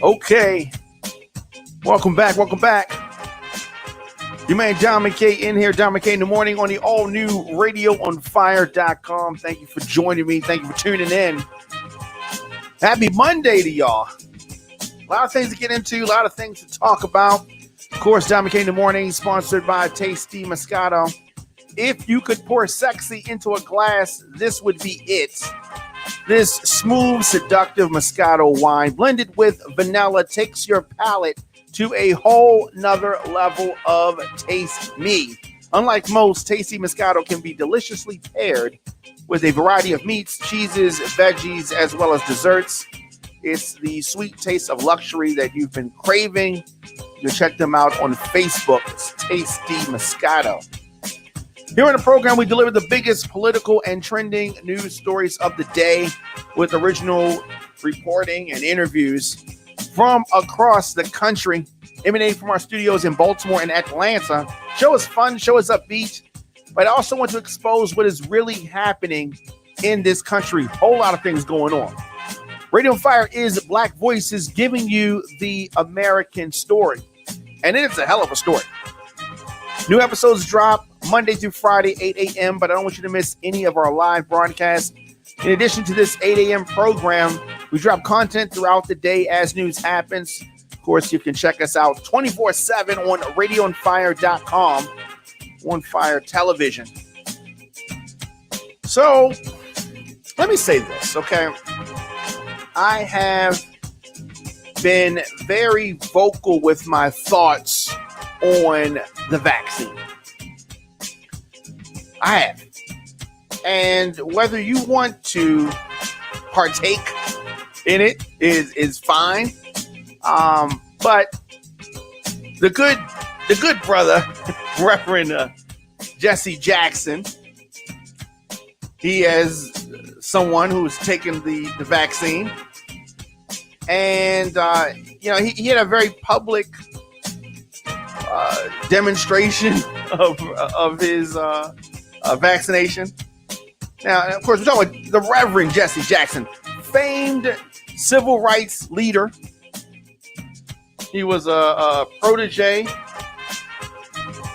Okay. Welcome back. Your man John McKay in here. John McKay in the morning on the all-new radioonfire.com. Thank you for joining me. Thank you for tuning in. Happy Monday to y'all. A lot of things to get into, a lot of things to talk about. Of course, John McKay in the morning, sponsored by Tasty Moscato. If you could pour sexy into a glass, this would be it. This smooth, seductive Moscato wine blended with vanilla takes your palate to a whole nother level of taste me. Unlike most, Tasty Moscato can be deliciously paired with a variety of meats, cheeses, veggies, as well as desserts. It's the sweet taste of luxury that you've been craving. You can check them out on Facebook. It's Tasty Moscato. Here on the program, we deliver the biggest political and trending news stories of the day with original reporting and interviews from across the country, emanating from our studios in Baltimore and Atlanta. Show is fun, show is upbeat, but I also want to expose what is really happening in this country. Whole lot of things going on. Radio on Fire is Black voices giving you the American story, and it's a hell of a story. New episodes drop Monday through Friday, 8 a.m., but I don't want you to miss any of our live broadcasts. In addition to this 8 a.m. program, we drop content throughout the day as news happens. Of course, you can check us out 24/7 on radioonfire.com, on Fire Television. So, let me say this, okay? I have been very vocal with my thoughts on the vaccine. I have. And whether you want to partake in it is fine. But the good brother, Reverend Jesse Jackson, he is someone who's taken the vaccine. And, he had a very public demonstration of his vaccination. Now, of course, we're talking about the Reverend Jesse Jackson, famed civil rights leader. He was a protege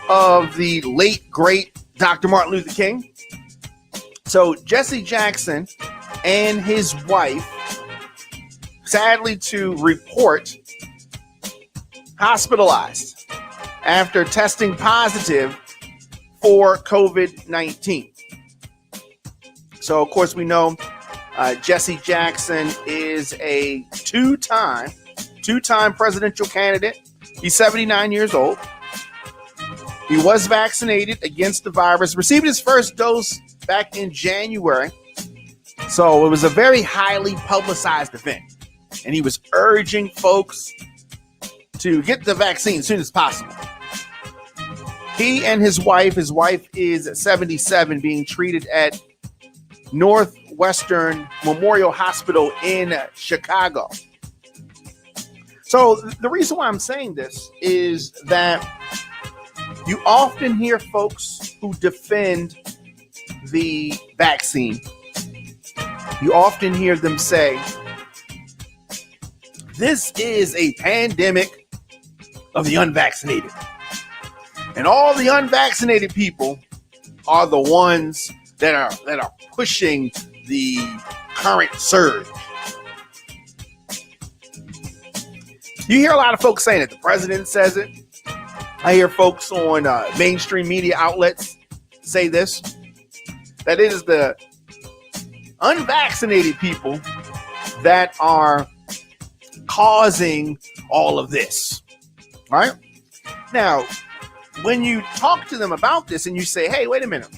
of the late, great Dr. Martin Luther King. So Jesse Jackson and his wife, sadly to report, hospitalized after testing positive for COVID-19. So, of course, we know Jesse Jackson is a two-time presidential candidate. He's 79 years old. He was vaccinated against the virus, received his first dose back in January. So it was a very highly publicized event. And he was urging folks to get the vaccine as soon as possible. He and his wife is 77, being treated at Northwestern Memorial Hospital in Chicago. So the reason why I'm saying this is that you often hear folks who defend the vaccine. You often hear them say, this is a pandemic of the unvaccinated. And all the unvaccinated people are the ones that are pushing the current surge. You hear a lot of folks saying it. The president says it. I hear folks on mainstream media outlets say this, that it is the unvaccinated people that are causing all of this, right? Now, when you talk to them about this and you say, hey, wait a minute,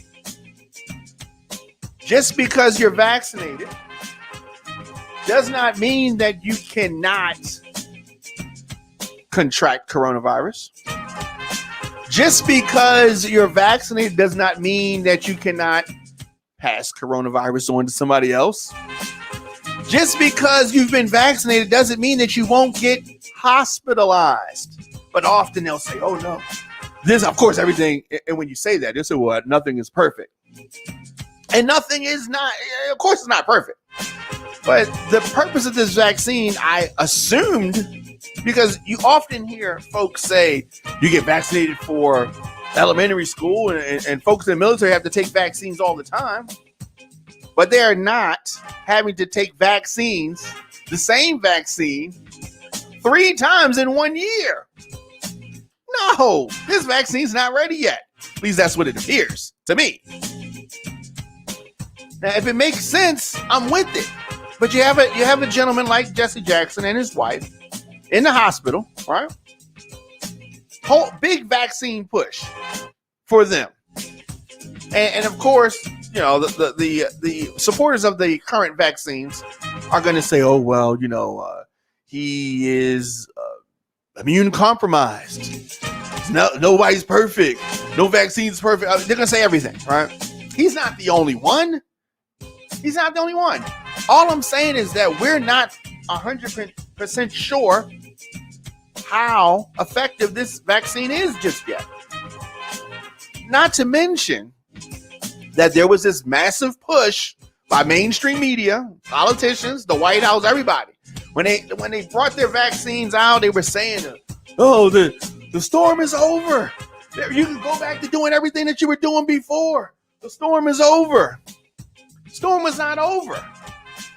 just because you're vaccinated does not mean that you cannot contract coronavirus. Just because you're vaccinated does not mean that you cannot pass coronavirus on to somebody else. Just because you've been vaccinated doesn't mean that you won't get hospitalized. But often they'll say, oh no, this, of course, everything. And when you say that, they say, well, nothing is perfect. And nothing is not, of course, it's not perfect. But the purpose of this vaccine, I assumed Because you often hear folks say you get vaccinated for elementary school and folks in the military have to take vaccines all the time, but they are not having to take vaccines, the same vaccine, 3 times in 1 year. No, this vaccine's not ready yet. At least that's what it appears to me. Now, if it makes sense, I'm with it. But you have a gentleman like Jesse Jackson and his wife in the hospital, right? Whole big vaccine push for them, and of course, you know, the supporters of the current vaccines are going to say, oh well, you know, he is immune compromised. Nobody's perfect. No vaccine's perfect. They're going to say everything, right? He's not the only one. He's not the only one. All I'm saying is that we're not 100% sure how effective this vaccine is just yet. Not to mention that there was this massive push by mainstream media, politicians, the White House, everybody. When they brought their vaccines out, they were saying, oh, the storm is over. You can go back to doing everything that you were doing before. The storm is over. Storm is not over.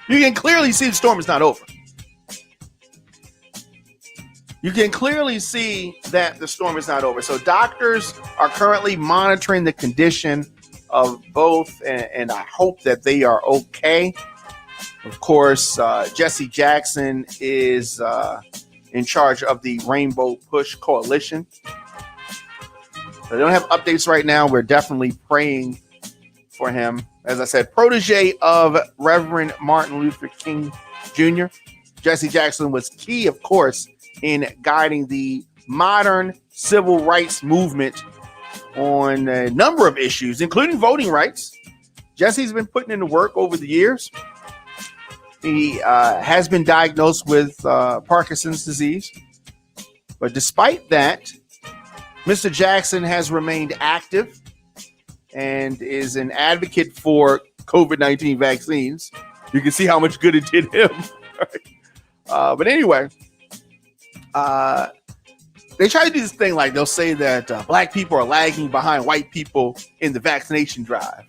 You can clearly see the storm is not over. You can clearly see that the storm is not over. So doctors are currently monitoring the condition of both, and I hope that they are okay. Of course, Jesse Jackson is in charge of the Rainbow Push Coalition. They don't have updates right now. We're definitely praying for him. As I said, protege of Reverend Martin Luther King Jr. Jesse Jackson was key, of course, in guiding the modern civil rights movement on a number of issues, including voting rights. Jesse's been putting in the work over the years. He has been diagnosed with Parkinson's disease. But despite that, Mr. Jackson has remained active and is an advocate for COVID-19 vaccines. You can see how much good it did him. But anyway, they try to do this thing like they'll say that black people are lagging behind white people in the vaccination drive.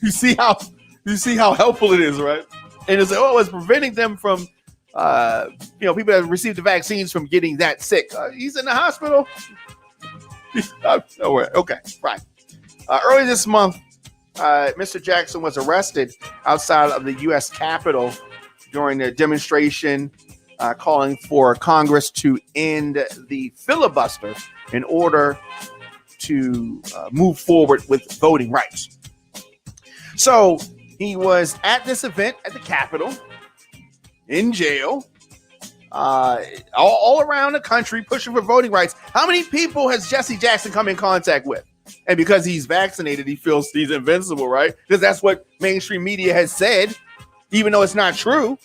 You see how helpful it is, right? And it's like, oh, it's preventing them from, people that have received the vaccines from getting that sick. He's in the hospital. He's nowhere. Okay, right. Early this month, Mr. Jackson was arrested outside of the U.S. Capitol during a demonstration calling for Congress to end the filibuster in order to move forward with voting rights. So he was at this event at the Capitol, in jail, all around the country pushing for voting rights. How many people has Jesse Jackson come in contact with? And because he's vaccinated, he feels he's invincible, right? Because that's what mainstream media has said, even though it's not true.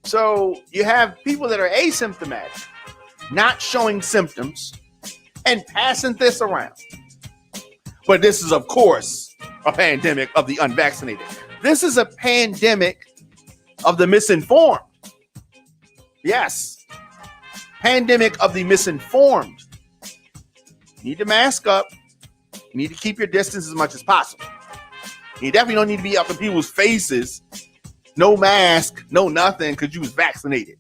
So you have people that are asymptomatic, not showing symptoms, and passing this around. But this is, of course, a pandemic of the unvaccinated. This is a pandemic of the misinformed. Yes. Pandemic of the misinformed. You need to mask up. You need to keep your distance as much as possible. You definitely don't need to be up in people's faces. No mask, no nothing, because you was vaccinated.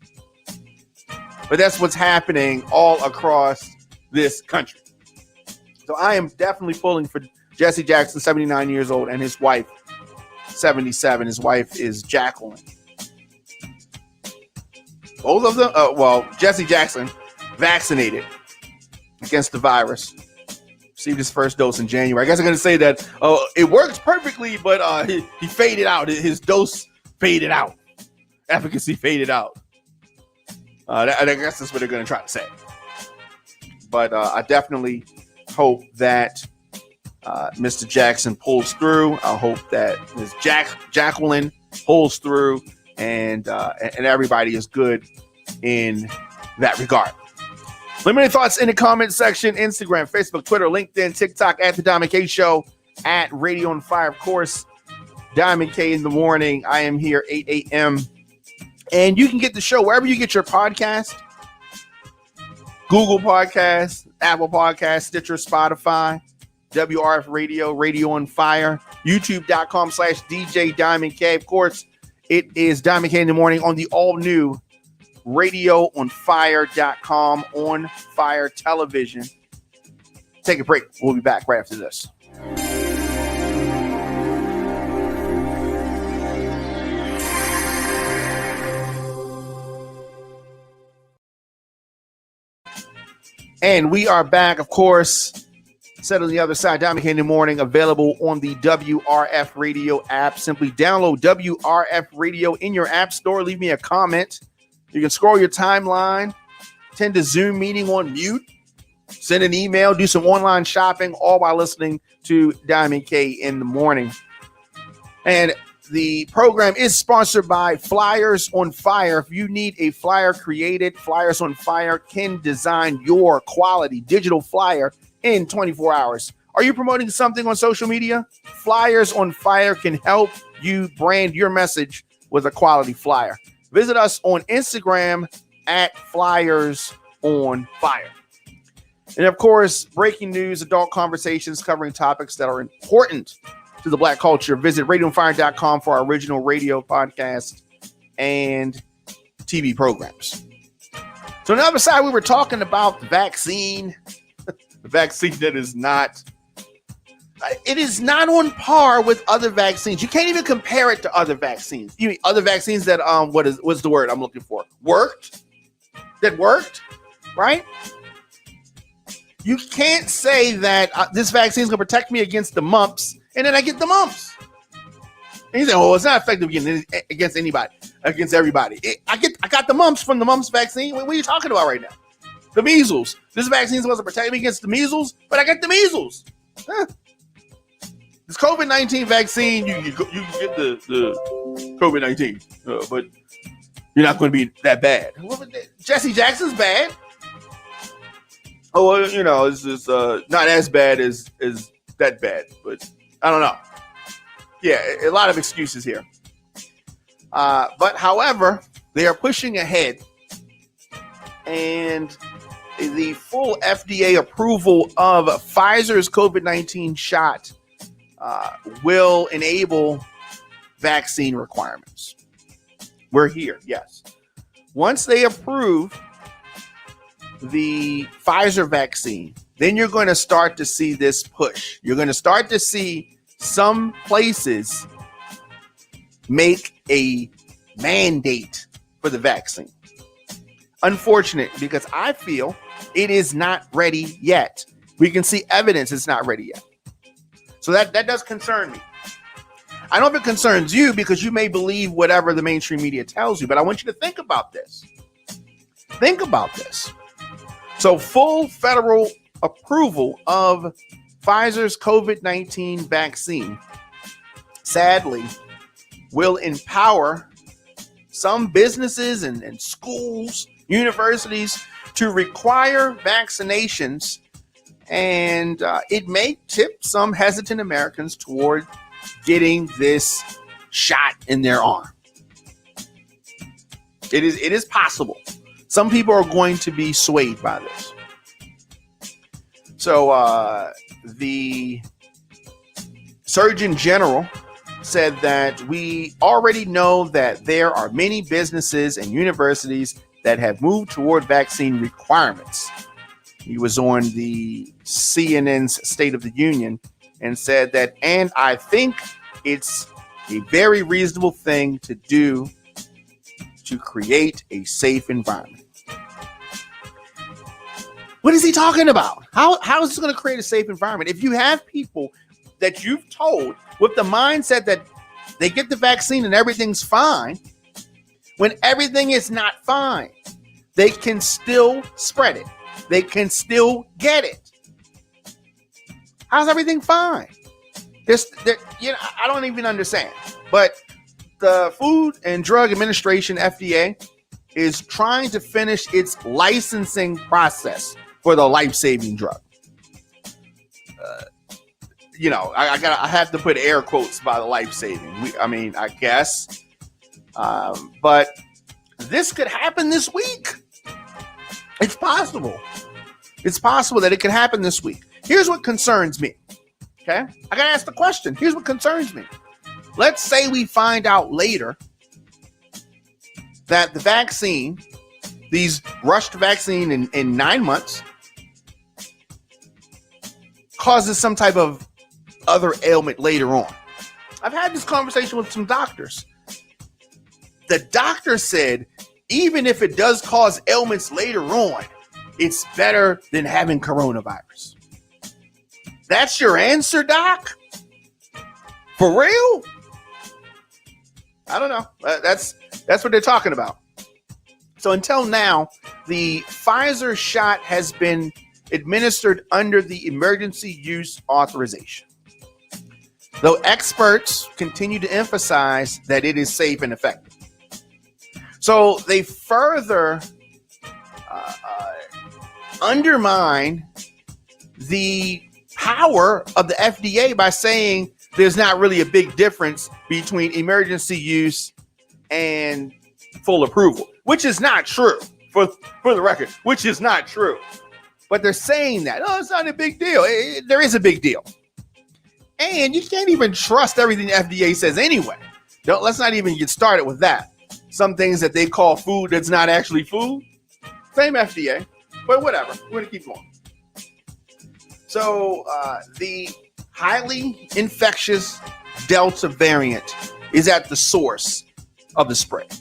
But that's what's happening all across this country. So I am definitely pulling for Jesse Jackson, 79 years old, and his wife, 77. His wife is Jacqueline. Both of them, Jesse Jackson, vaccinated against the virus. Received his first dose in January. I guess I'm going to say that it works perfectly, but he faded out. His dose faded out. Efficacy faded out. I guess that's what they're going to try to say. But I definitely hope that Mr. Jackson pulls through. I hope that Ms. Jacqueline pulls through, and everybody is good in that regard. Let me know your thoughts in the comment section. Instagram, Facebook, Twitter, LinkedIn, TikTok, at The Diamond K Show, at Radio on Fire, of course. Diamond K in the morning. I am here 8 a.m. And you can get the show wherever you get your podcast. Google Podcasts, Apple Podcasts, Stitcher, Spotify, WRF Radio, Radio on Fire, YouTube.com/DJ Diamond K. Of course, it is Diamond K in the morning on the all-new RadioOnFire.com on Fire Television. Take a break. We'll be back right after this. And we are back, of course, set on the other side. Diamond K in the morning, available on the WRF Radio app. Simply download WRF Radio in your app store. Leave me a comment. You can scroll your timeline, attend a Zoom meeting on mute, send an email, do some online shopping, all while listening to Diamond K in the morning. And the program is sponsored by Flyers on Fire. If you need a flyer created, Flyers on Fire can design your quality digital flyer in 24 hours. Are you promoting something on social media? Flyers on Fire can help you brand your message with a quality flyer. Visit us on Instagram at Flyers on Fire. And of course, breaking news, adult conversations covering topics that are important to the Black culture. Visit radioonfire.com for our original radio podcast and TV programs. So on the other side, we were talking about the vaccine. The vaccine that is not, it is not on par with other vaccines. You can't even compare it to other vaccines. You mean other vaccines that, what's the word I'm looking for? Worked? That worked, right? You can't say that this vaccine is going to protect me against the mumps, and then I get the mumps. And you say, oh, it's not effective against anybody, against everybody. I got the mumps from the mumps vaccine. What are you talking about right now? The measles. This vaccine is supposed to protect me against the measles, but I got the measles. Huh. This COVID-19 vaccine, you get the COVID-19, but you're not going to be that bad. Jesse Jackson's bad. Oh, well, you know, it's just not as bad as that bad, but I don't know. Yeah, a lot of excuses here. But however, they are pushing ahead, and the full FDA approval of Pfizer's COVID-19 shot will enable vaccine requirements. We're here, yes. Once they approve the Pfizer vaccine, then you're going to start to see this push. You're going to start to see some places make a mandate for the vaccine. Unfortunate, because I feel it is not ready yet. We can see evidence it's not ready yet. So that does concern me. I don't know if it concerns you because you may believe whatever the mainstream media tells you, but I want you to think about this. Think about this. So full federal approval of Pfizer's COVID-19 vaccine, sadly, will empower some businesses and schools, universities to require vaccinations, and it may tip some hesitant Americans toward getting this shot in their arm. It is possible. Some people are going to be swayed by this. So the Surgeon General said that we already know that there are many businesses and universities that have moved toward vaccine requirements. He was on the CNN's State of the Union and said that, and I think it's a very reasonable thing to do to create a safe environment. What is he talking about? How is this going to create a safe environment? If you have people that you've told with the mindset that they get the vaccine and everything's fine, when everything is not fine, they can still spread it. They can still get it. How's everything fine? I don't even understand. But the Food and Drug Administration, FDA, is trying to finish its licensing process for the life-saving drug. I have to put air quotes by the life-saving. I guess. But this could happen this week. It's possible. It's possible that it could happen this week. Here's what concerns me. Okay? I got to ask the question. Here's what concerns me. Let's say we find out later that the vaccine, these rushed vaccine in 9 months, causes some type of other ailment later on. I've had this conversation with some doctors. The doctor said, even if it does cause ailments later on, it's better than having coronavirus. That's your answer, doc? For real? I don't know. That's what they're talking about. So until now, the Pfizer shot has been administered under the emergency use authorization, though experts continue to emphasize that it is safe and effective. So they further undermine the power of the FDA by saying there's not really a big difference between emergency use and full approval, which is not true, for the record, which is not true. But they're saying that, oh, it's not a big deal. There is a big deal. And you can't even trust everything the FDA says anyway. Let's not even get started with that. Some things that they call food that's not actually food. Same FDA, but whatever. We're going to keep going. So the highly infectious Delta variant is at the source of the spread.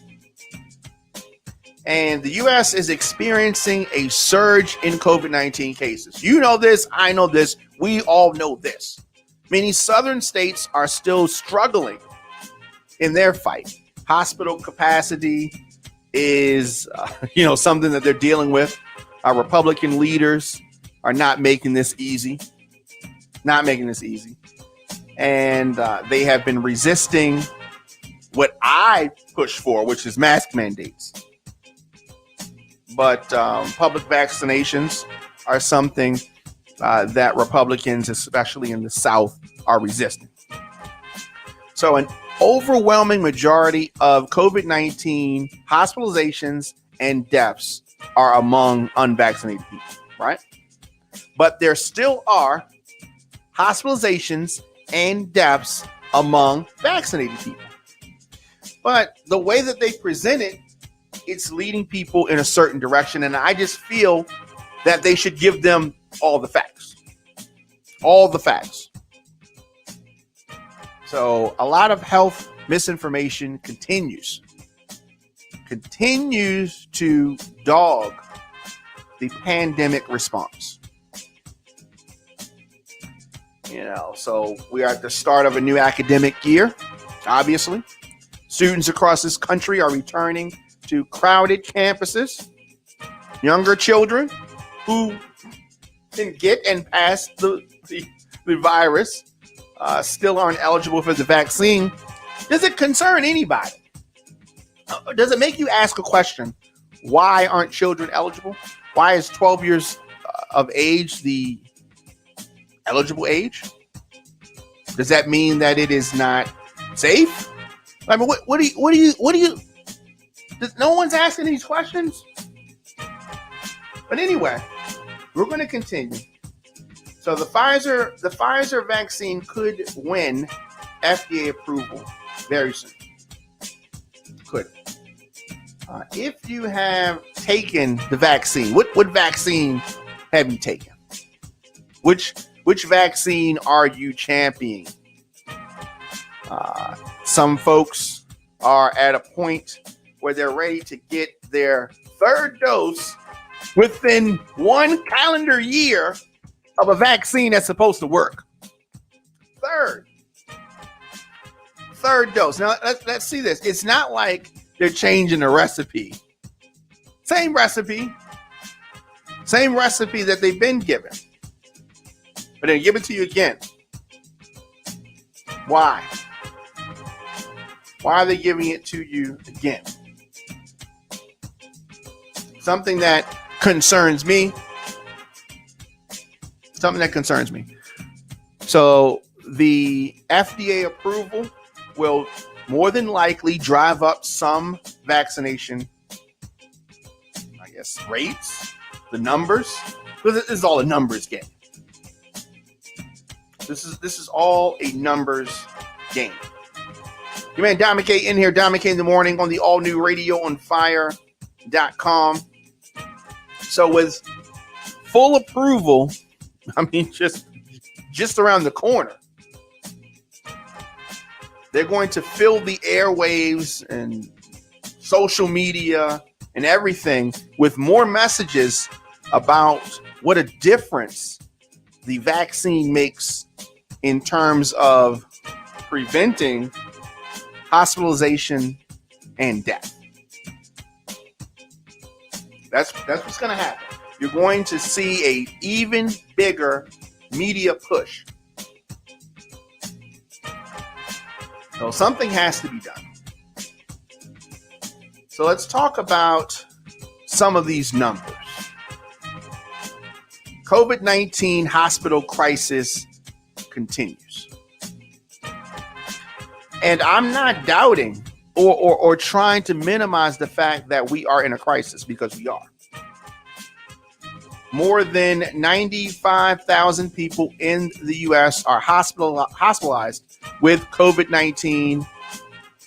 And the U.S. is experiencing a surge in COVID-19 cases. You know this. I know this. We all know this. Many southern states are still struggling in their fight. Hospital capacity is, something that they're dealing with. Our Republican leaders are not making this easy. And they have been resisting what I push for, which is mask mandates. But public vaccinations are something that Republicans, especially in the South, are resisting. So an overwhelming majority of COVID-19 hospitalizations and deaths are among unvaccinated people, right? But there still are hospitalizations and deaths among vaccinated people. But the way that they present it, it's leading people in a certain direction. And I just feel that they should give them all the facts. All the facts. So a lot of health misinformation continues to dog the pandemic response. So we are at the start of a new academic year, obviously. Students across this country are returning to crowded campuses. Younger children who can get and pass the virus still aren't eligible for the vaccine. Does it concern anybody? Does it make you ask a question? Why aren't children eligible? Why is 12 years of age the eligible age? Does that mean that it is not safe? I mean, what do you? No one's asking these questions. But anyway, we're going to continue. So the Pfizer vaccine could win FDA approval very soon. Could. If you have taken the vaccine, what vaccine have you taken? Which vaccine are you championing? Some folks are at a point where they're ready to get their third dose within 1 calendar year of a vaccine that's supposed to work. Third dose. Now, let's see this. It's not like they're changing the recipe. Same recipe that they've been given. But they give it to you again. Why? Why are they giving it to you again? Something that concerns me. So the FDA approval will more than likely drive up some vaccination guess, rates, the numbers. This is all a numbers game. This is all a numbers game. Your man Diamond K in here, Diamond K in the morning on the all new radio on fire.com. So with full approval, I mean, just around the corner, they're going to fill the airwaves and social media and everything with more messages about what a difference the vaccine makes in terms of preventing hospitalization and death. That's what's going to happen. You're going to see a even bigger media push. So something has to be done. So let's talk about some of these numbers. COVID-19 hospital crisis continues. And I'm not doubting or trying to minimize the fact that we are in a crisis, because we are. More than 95,000 people in the U.S. are hospitalized with COVID-19,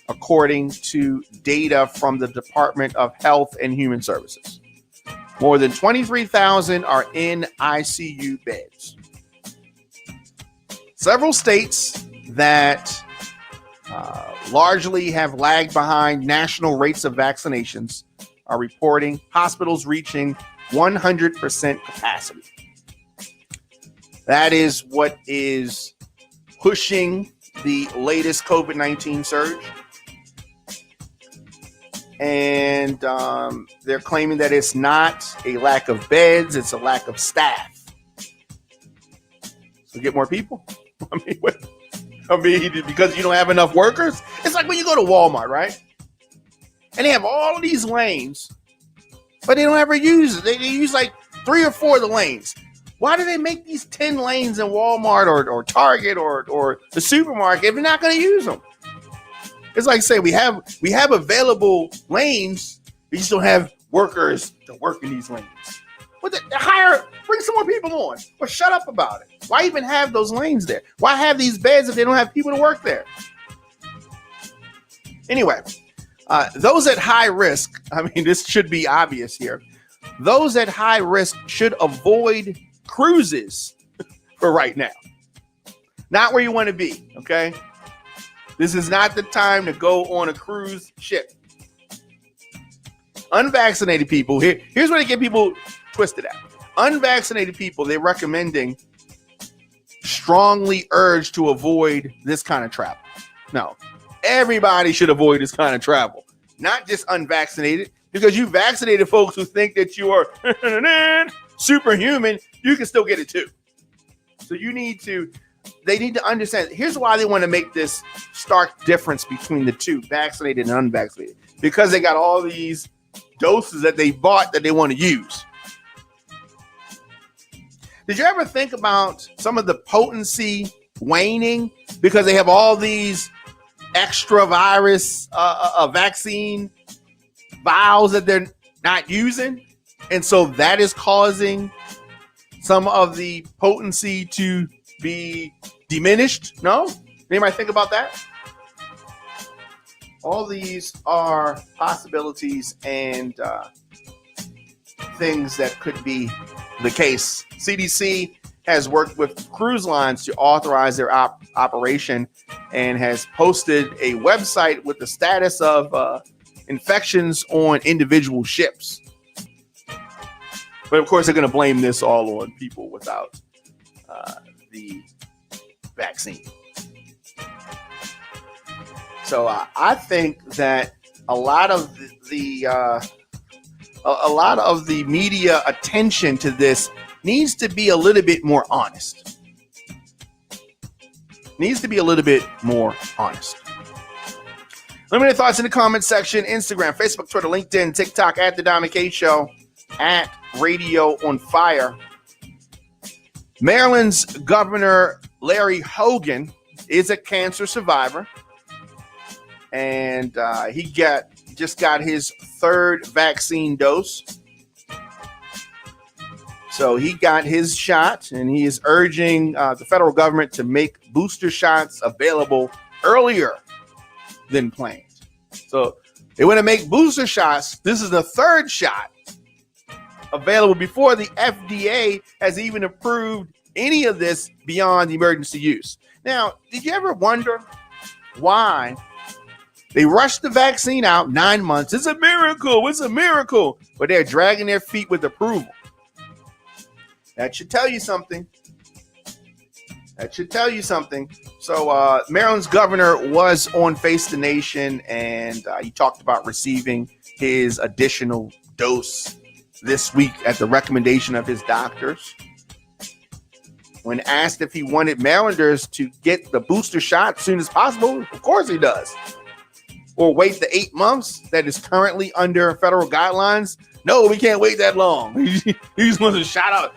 according to data from the Department of Health and Human Services. More than 23,000 are in ICU beds. Several states that largely have lagged behind national rates of vaccinations are reporting hospitals reaching 100% capacity. That is what is pushing the latest COVID-19 surge. And they're claiming that it's not a lack of beds, it's a lack of staff. So get more people? I mean, because you don't have enough workers? It's like when you go to Walmart, right? And they have all of these lanes, but they don't ever use it. They use like 3 or 4 of the lanes. Why do they make these 10 lanes in Walmart or Target or the supermarket if they're not going to use them? It's like saying we have available lanes, we just don't have workers to work in these lanes. Bring some more people on, or shut up about it. Why even have those lanes there? Why have these beds if they don't have people to work there? Anyway, those at high risk, I mean, this should be obvious here. Those at high risk should avoid cruises for right now. Not where you want to be, okay? This is not the time to go on a cruise ship. Unvaccinated people, here's where they get people twisted at. Unvaccinated people, they're recommending, strongly urge to avoid this kind of travel. No, everybody should avoid this kind of travel, not just unvaccinated, because you vaccinated folks who think that you are superhuman, you can still get it too. So they need to understand. Here's why they want to make this stark difference between the two, vaccinated and unvaccinated, because they got all these doses that they bought that they want to use. Did you ever think about some of the potency waning because they have all these extra virus vaccine vials that they're not using? And so that is causing some of the potency to be diminished? No? Anybody think about that? All these are possibilities and things that could be the case. CDC has worked with cruise lines to authorize their operation and has posted a website with the status of infections on individual ships. But of course, they're going to blame this all on people without the vaccine. So I think that a lot of the media attention to this needs to be a little bit more honest. Let me know your thoughts in the comments section. Instagram, Facebook, Twitter, LinkedIn, TikTok, at The Diamond K Show, at Radio on Fire. Maryland's Governor Larry Hogan is a cancer survivor. And he just got his 3rd vaccine dose. So he got his shot, and he is urging the federal government to make booster shots available earlier than planned. So they want to make booster shots. This is the third shot available before the FDA has even approved any of this beyond emergency use. Now, did you ever wonder why they rushed the vaccine out 9 months? It's a miracle. It's a miracle. But they're dragging their feet with approval. That should tell you something. That should tell you something. So Maryland's governor was on Face the Nation, and he talked about receiving his additional dose this week at the recommendation of his doctors. When asked if he wanted Marylanders to get the booster shot as soon as possible, of course he does. Or wait the 8 months that is currently under federal guidelines. No, we can't wait that long. He just wants to shout out,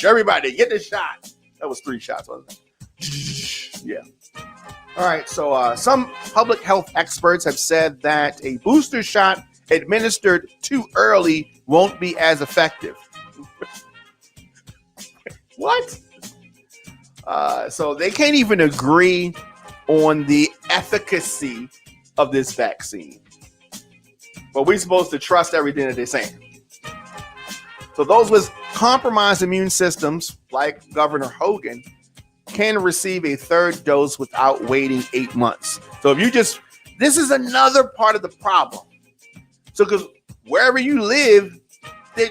everybody, get the shot. That was 3 shots, wasn't it? Yeah. All right, so some public health experts have said that a booster shot administered too early won't be as effective. What? So they can't even agree on the efficacy of this vaccine. But we're supposed to trust everything that they're saying. So those with compromised immune systems, like Governor Hogan, can receive a third dose without waiting 8 months. So if you just, this is another part of the problem. So because wherever you live, they're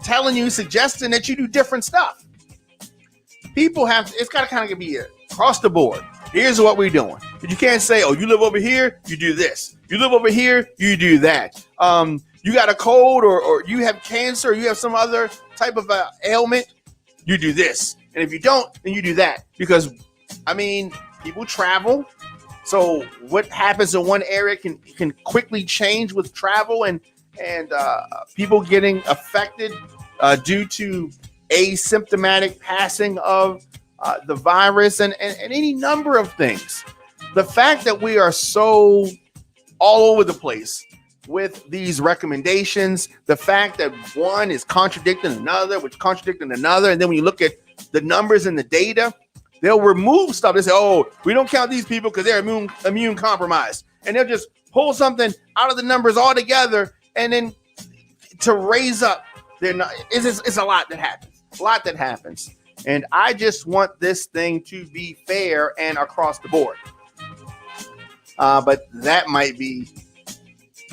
telling you, suggesting that you do different stuff. People have, it's got to kind of be across the board. Here's what we're doing. But you can't say, oh, you live over here, you do this. You live over here, you do that. You got a cold or you have cancer, or you have some other type of ailment, you do this. And if you don't, then you do that. Because, I mean, people travel. So what happens in one area can quickly change with travel and people getting affected due to asymptomatic passing of the virus and any number of things. The fact that we are so all over the place with these recommendations, the fact that one is contradicting another, which contradicting another, and then when you look at the numbers and the data, they'll remove stuff. They say, oh, we don't count these people because they're immune compromised. And they'll just pull something out of the numbers altogether, and then to raise up, it's a lot that happens. A lot that happens. And I just want this thing to be fair and across the board. But that might be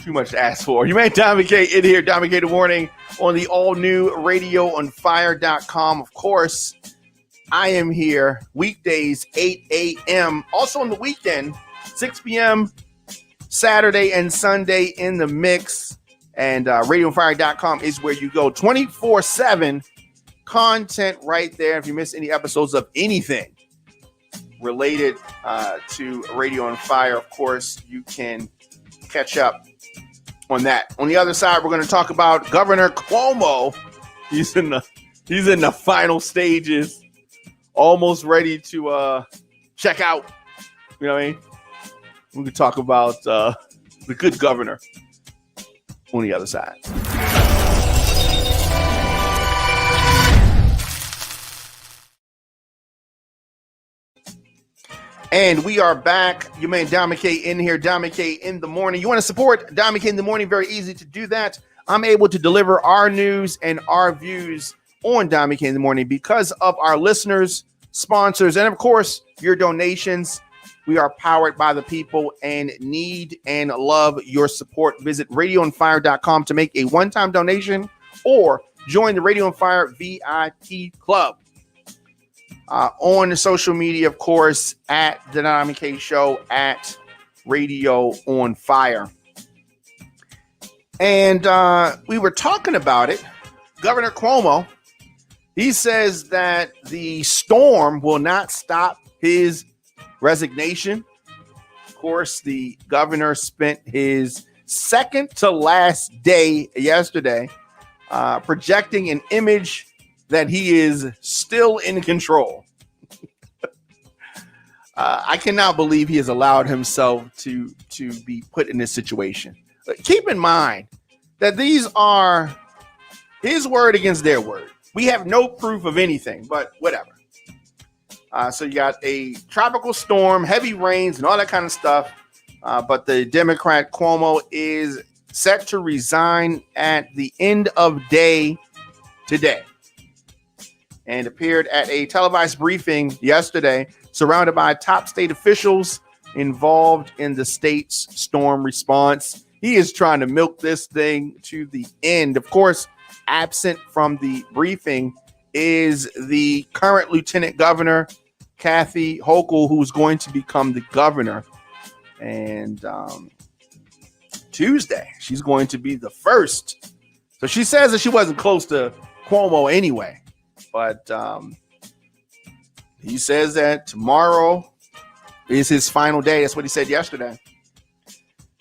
too much to ask for. You may Dominic K in here, Dominic K the Morning on the all-new radioonfire.com. Of course, I am here weekdays, 8 a.m. Also on the weekend, 6 p.m. Saturday and Sunday in the mix. And radioonfire.com is where you go. 24/7 content right there. If you miss any episodes of anything related to Radio on Fire, of course, you can catch up on that. On the other side, we're going to talk about Governor Cuomo. He's in the final stages, almost ready to check out. You know what I mean? We can talk about the good governor on the other side. And we are back. You may Dominic K in here, Dominic K in the morning. You want to support Dominic K in the morning? Very easy to do that. I'm able to deliver our news and our views on Dominic K in the morning because of our listeners, sponsors, and of course, your donations. We are powered by the people and need and love your support. Visit radioonfire.com to make a one-time donation or join the Radio on Fire VIP Club. On social media, of course, at The Dominic K Show, at Radio on Fire. And we were talking about it. Governor Cuomo, he says that the storm will not stop his resignation. Of course, the governor spent his second to last day yesterday projecting an image that he is still in control. I cannot believe he has allowed himself to be put in this situation. But keep in mind that these are His word against their word. We have no proof of anything, but whatever. So you got a tropical storm, heavy rains, and all that kind of stuff. But the Democrat Cuomo is set to resign at the end of day today, and appeared at a televised briefing yesterday, surrounded by top state officials involved in the state's storm response. He is trying to milk this thing to the end. Of course, absent from the briefing is the current lieutenant governor, Kathy Hochul, who's going to become the governor. And Tuesday, she's going to be the first. So she says that she wasn't close to Cuomo anyway. But he says that tomorrow is his final day. That's what he said yesterday.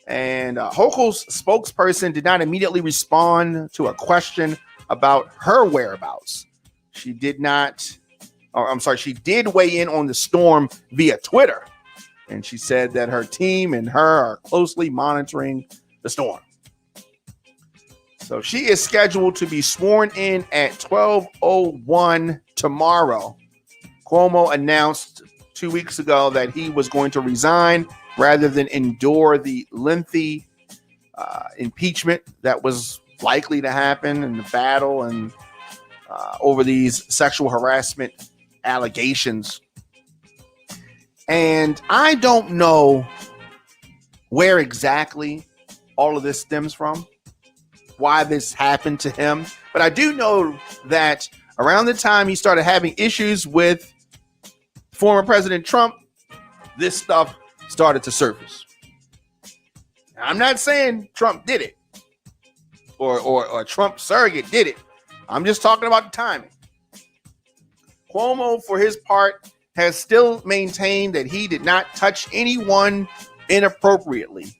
And Hochul's spokesperson did not immediately respond to a question about her whereabouts. She did weigh in on the storm via Twitter. And she said that her team and her are closely monitoring the storm. So she is scheduled to be sworn in at 12:01 tomorrow. Cuomo announced 2 weeks ago that he was going to resign rather than endure the lengthy impeachment that was likely to happen in the battle and over these sexual harassment allegations. And I don't know where exactly all of this stems from, why this happened to him. But I do know that around the time he started having issues with former President Trump, this stuff started to surface. Now, I'm not saying Trump did it or Trump surrogate did it. I'm just talking about the timing. Cuomo, for his part, has still maintained that he did not touch anyone inappropriately,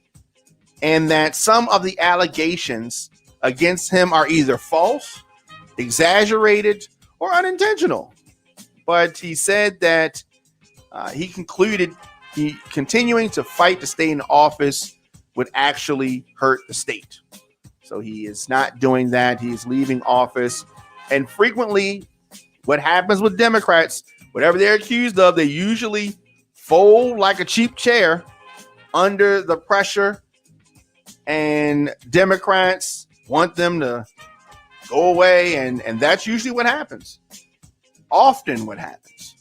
and that some of the allegations against him are either false, exaggerated, or unintentional. But he said that he concluded continuing to fight to stay in office would actually hurt the state. So he is not doing that. He is leaving office. And frequently, what happens with Democrats, whatever they're accused of, they usually fold like a cheap chair under the pressure. And Democrats want them to go away. And that's usually what happens. Often what happens.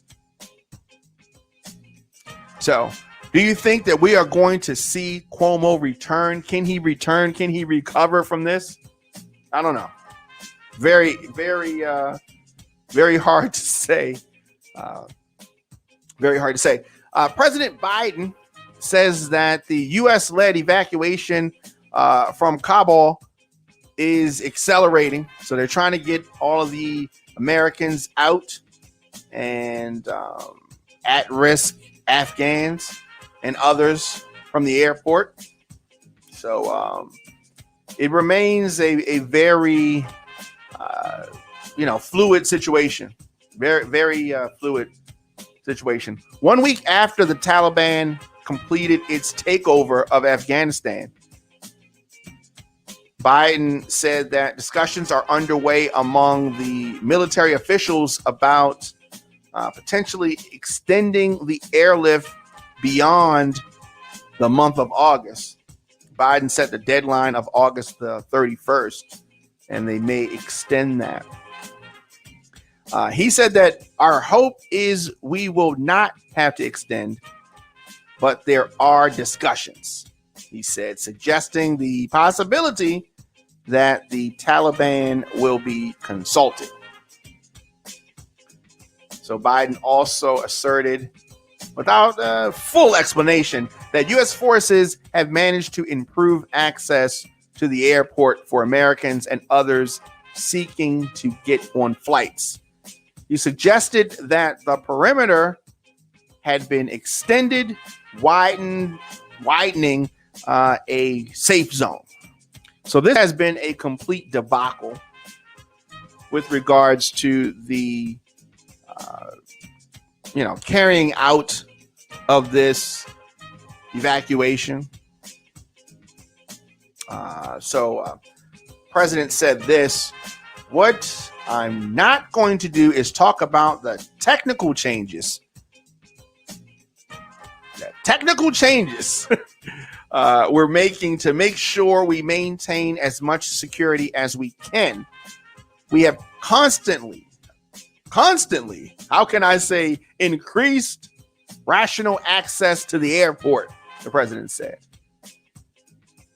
So, do you think that we are going to see Cuomo return? Can he return? Can he recover from this? I don't know. Very, very, very hard to say. Very hard to say. President Biden says that the U.S.-led evacuation from Kabul is accelerating. So they're trying to get all of the Americans out and at-risk Afghans and others from the airport. So it remains a very, fluid situation. Very, very fluid situation. 1 week after the Taliban completed its takeover of Afghanistan, Biden said that discussions are underway among the military officials about potentially extending the airlift beyond the month of August. Biden set the deadline of August the 31st, and they may extend that. He said that our hope is we will not have to extend, but there are discussions, he said, suggesting the possibility that the Taliban will be consulted. So Biden also asserted, without a full explanation, that U.S. forces have managed to improve access to the airport for Americans and others seeking to get on flights. He suggested that the perimeter had been extended, widening a safe zone. So this has been a complete debacle with regards to the carrying out of this evacuation. So President said this: What I'm not going to do is talk about the technical changes. We're making to make sure we maintain as much security as we can. We have constantly, how can I say, increased rational access to the airport, the president said.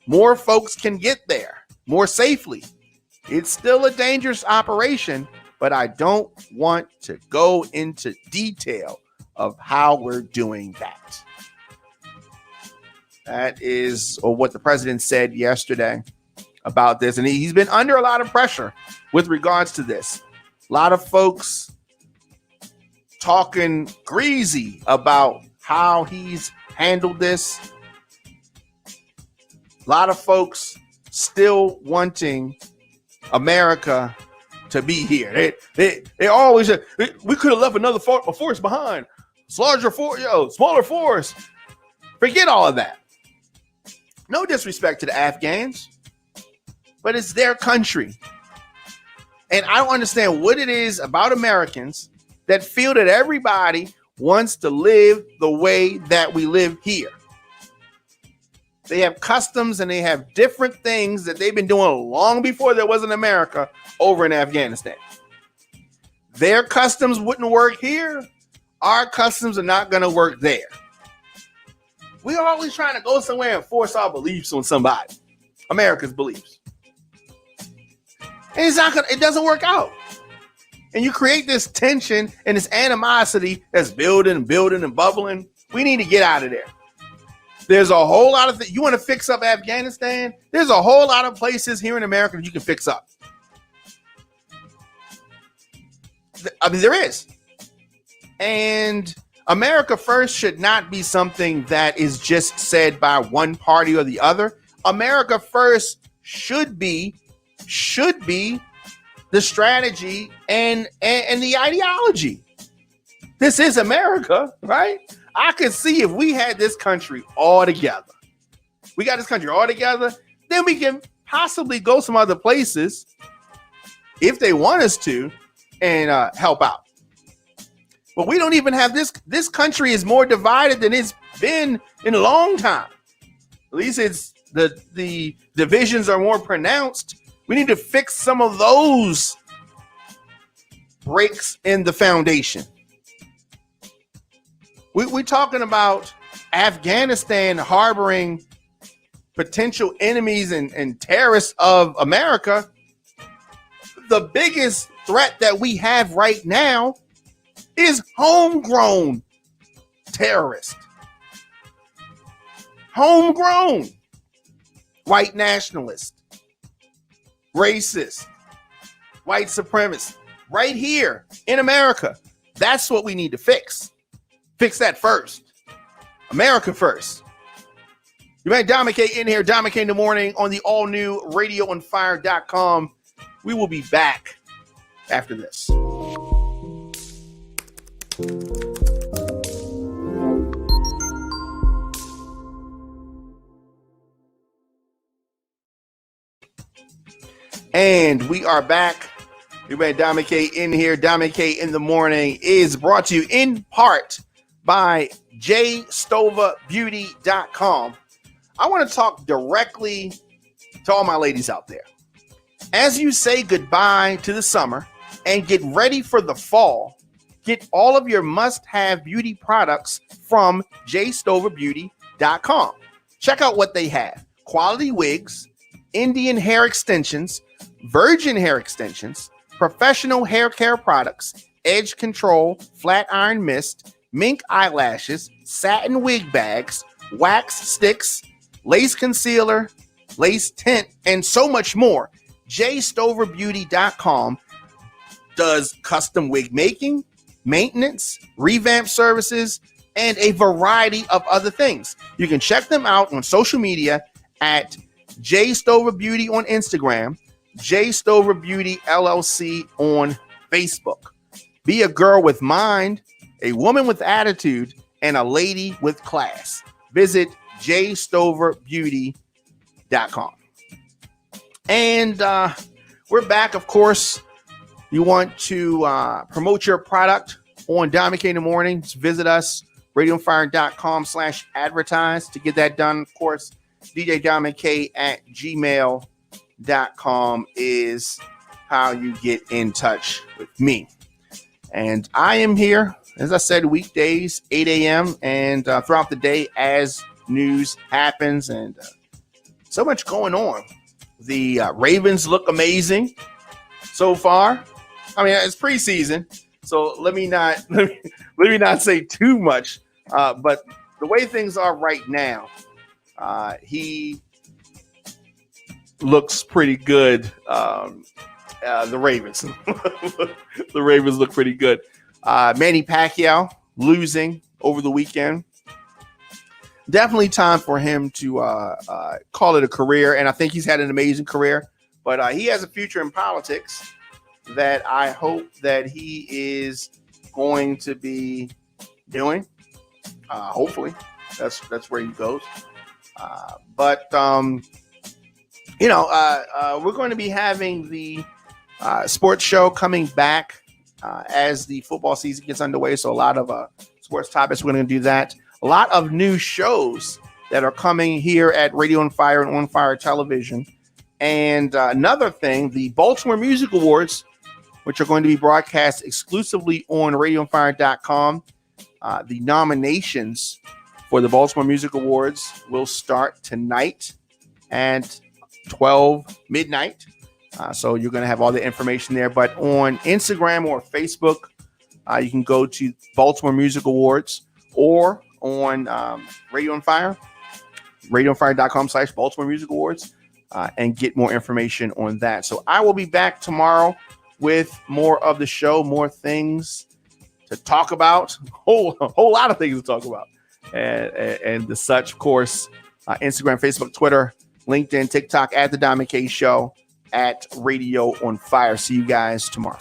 More folks can get there more safely. It's still a dangerous operation, but I don't want to go into detail of how we're doing that. That is what the president said yesterday about this. And he's been under a lot of pressure with regards to this. A lot of folks talking greasy about how he's handled this. A lot of folks still wanting America to be here. They always say, we could have left another force behind. Smaller force. Forget all of that. No disrespect to the Afghans, but it's their country. And I don't understand what it is about Americans that feel that everybody wants to live the way that we live here. They have customs and they have different things that they've been doing long before there was an America over in Afghanistan. Their customs wouldn't work here. Our customs are not going to work there. We are always trying to go somewhere and force our beliefs on somebody. America's beliefs. And it doesn't work out. And you create this tension and this animosity that's building and bubbling. We need to get out of there. There's a whole lot of things. You want to fix up Afghanistan? There's a whole lot of places here in America that you can fix up. I mean, there is. And America first should not be something that is just said by one party or the other. America first should be the strategy and the ideology. This is America, right? I could see if we had this country all together. We got this country all together, then we can possibly go some other places if they want us to and help out. But we don't even have this. This country is more divided than it's been in a long time. At least it's the divisions are more pronounced. We need to fix some of those breaks in the foundation. We're talking about Afghanistan harboring potential enemies and terrorists of America. The biggest threat that we have right now is homegrown terrorist. Homegrown white nationalist, racist, white supremacist, right here in America. That's what we need to fix. Fix that first. America first. You man, Dominic K in here, Dominic K in the morning on the all-new radioonfire.com. We will be back after this. And we are back. You man, Dominic K in here, Dominic K in the morning is brought to you in part by jstoverbeauty.com. I want to talk directly to all my ladies out there. As you say goodbye to the summer and get ready for the fall, get all of your must-have beauty products from jstoverbeauty.com. Check out what they have. Quality wigs, Indian hair extensions, virgin hair extensions, professional hair care products, edge control, flat iron mist, mink eyelashes, satin wig bags, wax sticks, lace concealer, lace tint, and so much more. jstoverbeauty.com does custom wig making, maintenance, revamp services, and a variety of other things. You can check them out on social media at jstoverbeauty on Instagram, jstoverbeauty LLC on Facebook. Be a girl with mind, a woman with attitude, and a lady with class. Visit jstoverbeauty.com. And we're we're back. Of course, you want to promote your product on Dom McKay in the morning. Just visit us, radioonfire.com/advertise to get that done. Of course, djdommckay@gmail.com is how you get in touch with me. And I am here, as I said, weekdays, 8 a.m. and throughout the day as news happens, and so much going on. The Ravens look amazing so far. I mean, it's preseason, so let me not say too much. But the way things are right now, he looks pretty good. The Ravens, the Ravens look pretty good. Manny Pacquiao losing over the weekend. Definitely time for him to call it a career, and I think he's had an amazing career. But he has a future in politics that I hope that he is going to be doing. Hopefully, that's where he goes. But we're going to be having the sports show coming back as the football season gets underway. So a lot of sports topics. We're going to do that. A lot of new shows that are coming here at Radio on Fire and On Fire Television. And another thing, the Baltimore Music Awards, which are going to be broadcast exclusively on radioonfire.com. The nominations for the Baltimore Music Awards will start tonight at 12 midnight. So you're going to have all the information there. But on Instagram or Facebook, you can go to Baltimore Music Awards or on Radio on Fire, radioonfire.com/Baltimore Music Awards, and get more information on that. So I will be back tomorrow with more of the show, more things to talk about, whole lot of things to talk about, and the such, of course, Instagram, Facebook, Twitter, LinkedIn, TikTok, at the Dom McKay Show, at Radio on Fire. See you guys tomorrow.